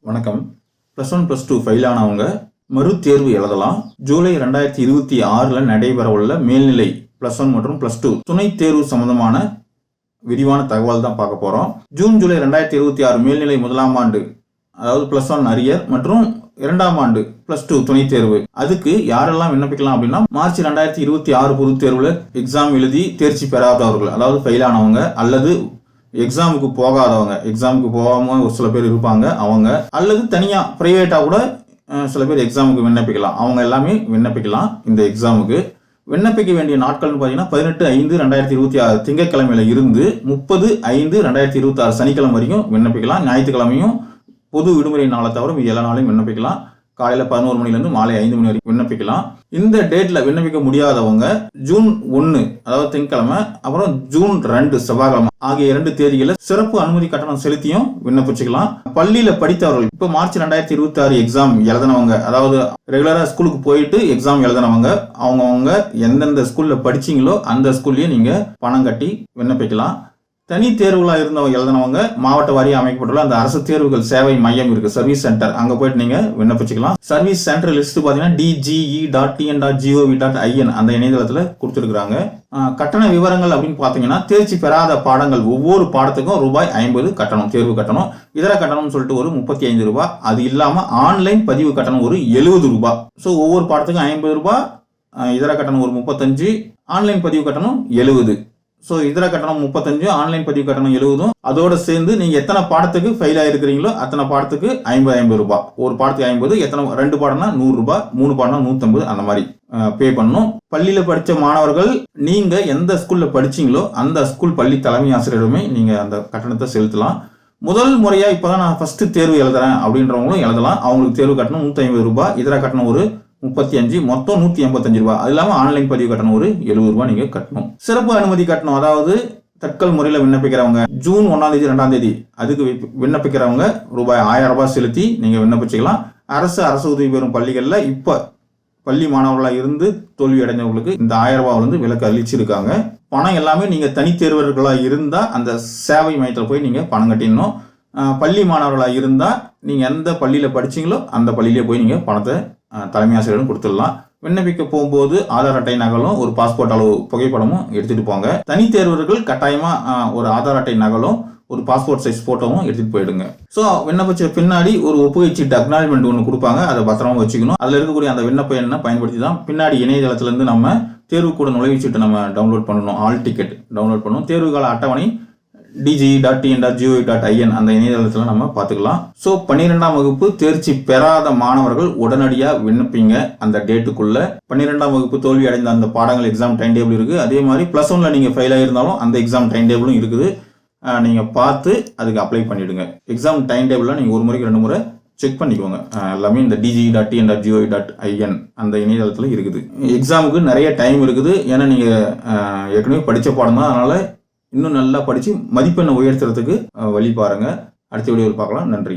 வணக்கம். +1 +2 ஃபெயில் ஆனவங்க மறு தேர்வு எழுதலாம். ஜூலை 2026 நடைபெற உள்ள மேல்நிலை +1 மற்றும் +2 துணை தேர்வு சம்பந்தமான விரிவான தகவல் தான் பார்க்க போறோம். ஜூன் ஜூலை 2026 மேல்நிலை முதலாம் ஆண்டு, அதாவது +1 அரியர் மற்றும் இரண்டாம் ஆண்டு +2 துணை தேர்வு. அதுக்கு யாரெல்லாம் விண்ணப்பிக்கலாம் அப்படின்னா, மார்ச் 2026 பொதுத் தேர்வுல எக்ஸாம் எழுதி தேர்ச்சி பெறாதவர்கள், அதாவது ஃபெயில் ஆனவங்க, அல்லது எக்ஸாமுக்கு போகாதவங்க, எக்ஸாமுக்கு போகாம ஒரு சில பேர் இருப்பாங்க அவங்க, அல்லது தனியா பிரைவேட்டா கூட சில பேர் எக்ஸாமுக்கு விண்ணப்பிக்கலாம். அவங்க எல்லாமே விண்ணப்பிக்கலாம். இந்த எக்ஸாமுக்கு விண்ணப்பிக்க வேண்டிய நாட்கள்னு பார்த்தீங்கன்னா 18/5/2026 திங்கட்கிழமையில இருந்து 30/5/2026 சனிக்கிழமை வரைக்கும் விண்ணப்பிக்கலாம். ஞாயிற்றுக்கிழமையும் பொது விடுமுறை நாளை தவிர மீதி எல்லா நாளையும் விண்ணப்பிக்கலாம். காலையில 11 மணிலேருந்து மாலை 5 மணி வரைக்கும் விண்ணப்பிக்கலாம். இந்த டேட்ல விண்ணப்பிக்க முடியாதவங்க ஜூன் 1 அதாவது திங்கட்கிழமை, அப்புறம் ஜூன் 2 செவ்வாய்க்கிழமை ஆகிய 2 தேதிகளில் சிறப்பு அனுமதி கட்டணம் செலுத்தியும் விண்ணப்பிச்சுக்கலாம். பள்ளியில படித்தவர்கள், இப்போ மார்ச் 2026 எக்ஸாம் எழுதினவங்க, அதாவது ரெகுலரா ஸ்கூலுக்கு போயிட்டு எக்ஸாம் எழுதினவங்க, அவங்கவுங்க எந்தெந்த ஸ்கூல்ல படிச்சீங்களோ அந்த ஸ்கூல்லயே நீங்க பணம் கட்டி விண்ணப்பிக்கலாம். தனி தேர்வுகளாக இருந்தவங்க எழுதினவங்க மாவட்ட வாரியாக அமைக்கப்பட்டுள்ள அந்த அரசு தேர்வுகள் சேவை மையம் இருக்கு, சர்வீஸ் சென்டர், அங்க போயிட்டு நீங்க விண்ணப்பிச்சுக்கலாம். சர்வீஸ் சென்டர் லிஸ்ட் பாத்தீங்கன்னா dge.tn.gov.in அந்த இணையதளத்துல கொடுத்துருக்காங்க. கட்டண விவரங்கள் அப்படின்னு பாத்தீங்கன்னா, தேர்ச்சி பெறாத பாடங்கள் ஒவ்வொரு பாடத்துக்கும் ரூபாய் 50 கட்டணம், தேர்வு கட்டணம். இதர கட்டணம் சொல்லிட்டு ஒரு 35 ரூபாய். அது இல்லாம ஆன்லைன் பதிவு கட்டணம் ஒரு 70 ரூபாய். ஸோ ஒவ்வொரு பாடத்துக்கும் 50 ரூபாய், இதர கட்டணம் ஒரு 35, ஆன்லைன் பதிவு கட்டணம் 70. ஸோ இதர கட்டணம் 35, ஆன்லைன் பதிவு கட்டணம் 70. அதோட சேர்ந்து நீங்க எத்தனை பாடத்துக்கு ஃபெயில் ஆயிருக்கிறீங்களோ அத்தனை பாடத்துக்கு 50 ரூபாய். ஒரு பாடத்துக்கு 50, எத்தனை 2 பாடம்னா 100 ரூபாய், 3 பாடம்னா 150, அந்த மாதிரி பே பண்ணணும். பள்ளியில படிச்ச மாணவர்கள் நீங்க எந்த ஸ்கூல்ல படிச்சீங்களோ அந்த ஸ்கூல் பள்ளி தலைமை ஆசிரியருமே நீங்க அந்த கட்டணத்தை செலுத்தலாம். முதல் முறையா இப்பதான் நான் ஃபர்ஸ்ட் தேர்வு எழுதுறேன் அப்படின்றவங்களும் எழுதலாம். அவங்களுக்கு தேர்வு கட்டணம் 150 ரூபாய், இதர கட்டணம் ஒரு 35, மொத்தம் 185 ரூபாய். அது இல்லாம ஆன்லைன் பதிவு கட்டணம் ஒரு 70 ரூபாய் நீங்க கட்டணும். சிறப்பு அனுமதி கட்டணம், அதாவது தட்கல் முறையில் விண்ணப்பிக்கிறவங்க ஜூன் 1 தேதி 2 தேதி அதுக்கு விண்ணப்பிக்கிறவங்க ரூபாய் 1000 ரூபாய் செலுத்தி நீங்க விண்ணப்பிச்சுக்கலாம். அரசு உதவி பெறும் பள்ளிகள்ல இப்ப பள்ளி மாணவர்களா இருந்து தோல்வி அடைஞ்சவங்களுக்கு இந்த 1000 ரூபாய் வந்து விலக்கு அளிச்சிருக்காங்க. பணம் எல்லாமே நீங்க தனித்தேர்வர்களா இருந்தா அந்த சேவை மையத்தில் போய் நீங்க பணம் கட்டிடணும். பள்ளி மாணவர்களா இருந்தா நீங்க எந்த பள்ளியில படிச்சீங்களோ அந்த பள்ளியிலே போய் நீங்க பணத்தை தலைமை ஆசிரியரும் கொடுத்துடலாம். விண்ணப்பிக்க போகும்போது ஆதார் அட்டை நகலும் ஒரு பாஸ்போர்ட் அளவு புகைப்படமும் எடுத்துட்டு போங்க. தனி தேர்வர்கள் கட்டாயமா ஒரு ஆதார் அட்டை நகலும் ஒரு பாஸ்போர்ட் சைஸ் போட்டோவும் எடுத்துட்டு போயிடுங்க. ஸோ விண்ணப்பிச்ச பின்னாடி ஒரு ஒப்புகை சீட்டு அக்னாலஜ்மெண்ட் ஒன்று கொடுப்பாங்க, அதை பத்திரமா வச்சுக்கணும். அதுல இருக்கக்கூடிய அந்த விண்ணப்ப எண்ணை பயன்படுத்தி தான் பின்னாடி இணையதளத்துல இருந்து நம்ம தேர்வு கூட நுழைவுச்சீட்டு நம்ம டவுன்லோட் பண்ணணும். ஆல் டிக்கெட் டவுன்லோட் பண்ணணும். தேர்வு கால அட்டவணை dge.tn.gov.in அந்த இணையதளத்தில் நம்ம பார்த்துக்கலாம். ஸோ 12ஆம் வகுப்பு தேர்ச்சி பெறாத மாணவர்கள் உடனடியாக விண்ணப்பிங்க அந்த டேட்டுக்குள்ள. 12ஆம் வகுப்பு தோல்வி அடைந்த அந்த பாடங்கள் எக்ஸாம் டைம் டேபிள் இருக்கு. அதே மாதிரி +1ல நீங்க ஃபெயில் ஆயிருந்தாலும் அந்த எக்ஸாம் டைம் டேபிளும் இருக்குது. நீங்க பார்த்து அதுக்கு அப்ளை பண்ணிடுங்க. எக்ஸாம் டைம் டேபிள்ல நீங்க ஒரு முறைக்கு 2 முறை செக் பண்ணிக்கோங்க. எல்லாமே இந்த dge.tn.gov.in அந்த இணையதளத்தில் இருக்குது. எக்ஸாமுக்கு நிறைய டைம் இருக்குது. ஏன்னா நீங்க ஏற்கனவே படிச்ச பாடம் தான், அதனால இன்னும் நல்லா படிச்சு மதிப்பெண்ணை உயர்த்துறதுக்கு வழி பாருங்க. அடுத்த வீடியோவில் பார்க்கலாம். நன்றி.